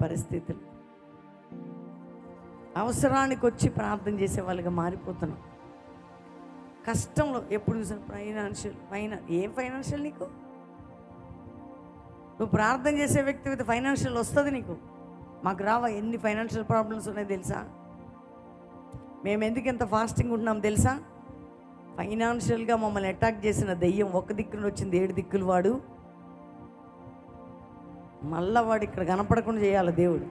పరిస్థితులు. అవసరానికి వచ్చి ప్రార్థన చేసే వాళ్ళగా మారిపోతున్నాం. కష్టంలో ఎప్పుడు చూసిన ఏం ఫైనాన్షియల్ నీకు? నువ్వు ప్రార్థన చేసే వ్యక్తి విత్ ఫైనాన్షియల్ వస్తుంది నీకు. మాకు రావా? ఎన్ని ఫైనాన్షియల్ ప్రాబ్లమ్స్ ఉన్నాయి తెలుసా? మేము ఎందుకు ఎంత ఫాస్టింగ్ ఉంటున్నాం తెలుసా? ఫైనాన్షియల్గా మమ్మల్ని అటాక్ చేసిన దెయ్యం ఒక దిక్కున వచ్చింది, 7 దిక్కులు వాడు మళ్ళా వాడు ఇక్కడ కనపడకుండా చేయాలి దేవుడు.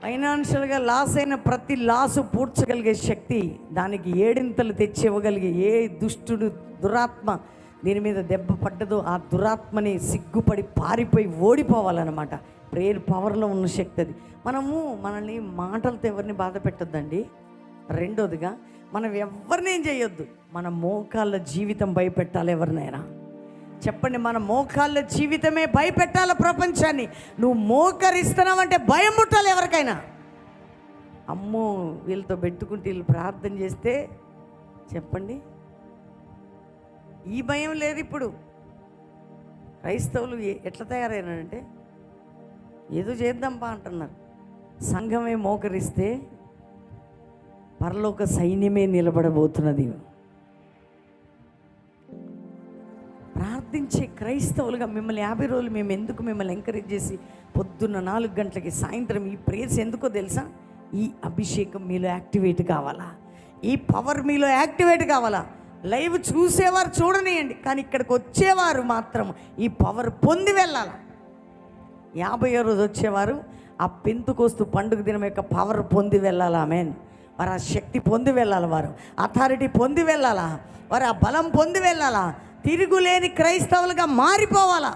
ఫైనాన్షియల్గా లాస్ అయిన ప్రతి లాసు పూడ్చగలిగే శక్తి, దానికి 7 తెచ్చి ఇవ్వగలిగే ఏ దుష్టుడు దురాత్మ దీని మీద దెబ్బ పడ్డదో ఆ దురాత్మని సిగ్గుపడి పారిపోయి ఓడిపోవాలన్నమాట. ప్రేయర్ పవర్లో ఉన్న శక్తి అది. మనల్ని మాటలతో ఎవరిని బాధ పెట్టొద్దండి. రెండోదిగా మనం ఎవరిని ఏం చేయొద్దు. మన మోకాళ్ళ జీవితం భయపెట్టాలి ఎవరినైనా. చెప్పండి, మన మోకాళ్ళ జీవితమే భయపెట్టాలి ప్రపంచాన్ని. నువ్వు మోకరిస్తున్నావంటే భయం పుట్టాలి ఎవరికైనా. అమ్మో వీళ్ళతో పెట్టుకుంటే వీళ్ళు ప్రార్థన చేస్తే చెప్పండి, ఈ భయం లేదు ఇప్పుడు. క్రైస్తవులు ఎట్లా తయారైనారంటే ఏదో చేద్దాంపా అంటున్నారు. సంఘమే మోకరిస్తే పరలోక సైన్యమే నిలబడబోతున్నది. ప్రార్థించే క్రైస్తవులుగా మిమ్మల్ని 50 రోజులు మేము ఎందుకు మిమ్మల్ని ఎంకరేజ్ చేసి పొద్దున్న 4 గంటలకి సాయంత్రం ఈ ప్రేయర్స్ ఎందుకో తెలుసా? ఈ అభిషేకం మీలో యాక్టివేట్ కావాలా, ఈ పవర్ మీలో యాక్టివేట్ కావాలా. లైవ్ చూసేవారు చూడనియండి, కానీ ఇక్కడికి వచ్చేవారు మాత్రం ఈ పవర్ పొంది వెళ్ళాలి. 50వ రోజు వచ్చేవారు ఆ పెంతుకోస్తు పండుగ దినం యొక్క పవర్ పొంది వెళ్ళాలా. ఆమేన్. వారు ఆ శక్తి పొంది వెళ్ళాలి, వారు అథారిటీ పొంది వెళ్ళాలా, వారు ఆ బలం పొంది వెళ్ళాలా, తిరుగులేని క్రైస్తవులుగా మారిపోవాలా.